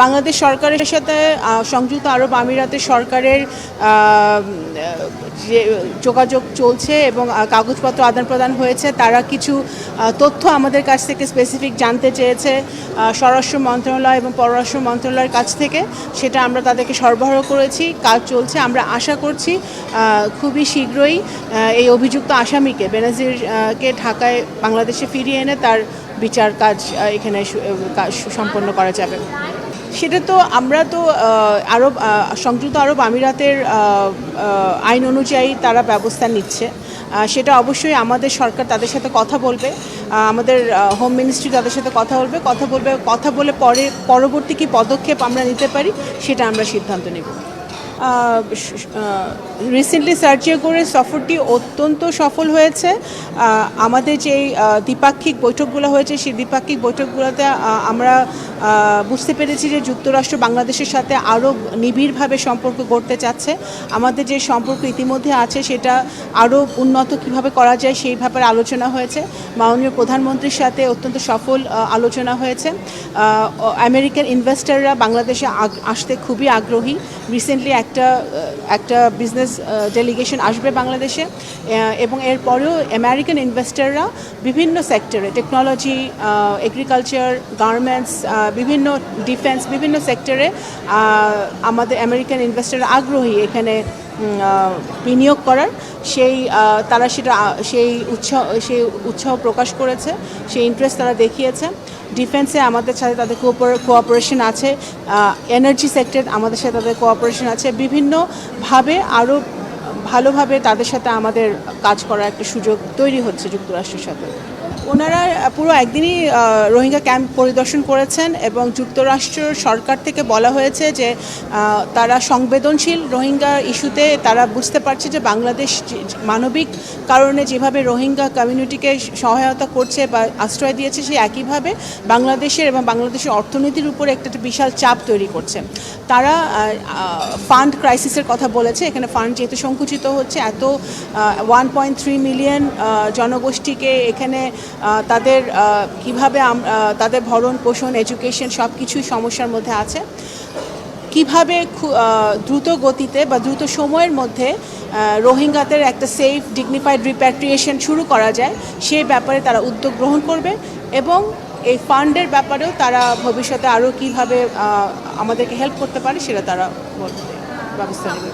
বাংলাদেশ সরকারের সাথে সংযুক্ত আরব আমিরাতের সরকারের যে যোগাযোগ চলছে এবং কাগজপত্র আদান প্রদান হয়েছে। তারা কিছু তথ্য আমাদের কাছ থেকে স্পেসিফিক জানতে চেয়েছে স্বরাষ্ট্র মন্ত্রণালয় এবং পররাষ্ট্র মন্ত্রণালয়ের কাছ থেকে। সেটা আমরা তাদেরকে সরবরাহ করেছি, কাজ চলছে। আমরা আশা করছি খুবই শীঘ্রই এই অভিযুক্ত আসামিকে বেনাজিরকে ঢাকায় বাংলাদেশে ফিরিয়ে এনে তার বিচার কাজ এখানে সম্পন্ন করা যাবে। সেটা তো আমরা তো সংযুক্ত আরব আমিরাতের আইন অনুযায়ী তারা ব্যবস্থা নিচ্ছে। সেটা অবশ্যই আমাদের সরকার তাদের সাথে কথা বলবে, আমাদের হোম মিনিস্ট্রি তাদের সাথে কথা বলে পরবর্তী কী পদক্ষেপ আমরা নিতে পারি সেটা আমরা সিদ্ধান্ত নেব। রিসেন্টলি সার্জিও গোরের সফরটি অত্যন্ত সফল হয়েছে। আমাদের যেই দ্বিপাক্ষিক বৈঠকগুলো হয়েছে সেই দ্বিপাক্ষিক বৈঠকগুলোতে আমরা বুঝতে পেরেছি যে যুক্তরাষ্ট্র বাংলাদেশের সাথে আরও নিবিড়ভাবে সম্পর্ক গড়তে চাচ্ছে। আমাদের যে সম্পর্ক ইতিমধ্যে আছে সেটা আরও উন্নত কিভাবে করা যায় সেই ব্যাপারে আলোচনা হয়েছে। মাননীয় প্রধানমন্ত্রীর সাথে অত্যন্ত সফল আলোচনা হয়েছে। আমেরিকান ইনভেস্টররা বাংলাদেশে আসতে খুবই আগ্রহী। রিসেন্টলি একটা বিজনেস ডেলিগেশন আসবে বাংলাদেশে এবং এরপরেও আমেরিকান ইনভেস্টররা বিভিন্ন সেক্টরে টেকনোলজি, এগ্রিকালচার, গার্মেন্টস, বিভিন্ন ডিফেন্স, বিভিন্ন সেক্টরে আমাদের আমেরিকান ইনভেস্টররা আগ্রহী এখানে বিনিয়োগ করার। সেই উৎসাহ প্রকাশ করেছে, সেই ইন্টারেস্ট তারা দেখিয়েছে। ডিফেন্সে আমাদের সাথে তাদের কোঅপারেশন আছে, এনার্জি সেক্টর আমাদের সাথে তাদের কোঅপারেশন আছে। বিভিন্নভাবে আরও ভালোভাবে তাদের সাথে আমাদের কাজ করার একটা সুযোগ তৈরি হচ্ছে যুক্তরাষ্ট্রের সাথে। ওনারা পুরো একদিনই রোহিঙ্গা ক্যাম্প পরিদর্শন করেছেন এবং যুক্তরাষ্ট্র সরকার থেকে বলা হয়েছে যে তারা সংবেদনশীল রোহিঙ্গা ইস্যুতে। তারা বুঝতে পারছে যে বাংলাদেশ মানবিক কারণে যেভাবে রোহিঙ্গা কমিউনিটিকে সহায়তা করছে বা আশ্রয় দিয়েছে, সেই একইভাবে বাংলাদেশের এবং বাংলাদেশের অর্থনীতির উপরে একটা বিশাল চাপ তৈরি করছে। তারা ফান্ড ক্রাইসিসের কথা বলেছে। এখানে ফান্ড যেহেতু সংকুচিত হচ্ছে, এত 1.3 মিলিয়ন জনগোষ্ঠীকে এখানে তাদের কিভাবে তাদের ভরণ পোষণ, এডুকেশন সব কিছুই সমস্যার মধ্যে আছে। কিভাবে দ্রুত গতিতে বা দ্রুত সময়ের মধ্যে রোহিঙ্গাদের একটা সেফ ডিগনিফাইড রিপ্যাট্রিয়েশন শুরু করা যায় সেই ব্যাপারে তারা উদ্যোগ গ্রহণ করবে এবং এই ফান্ডের ব্যাপারেও তারা ভবিষ্যতে আরও কীভাবে আমাদেরকে হেল্প করতে পারে সেটা তারা ব্যবস্থা নেবে।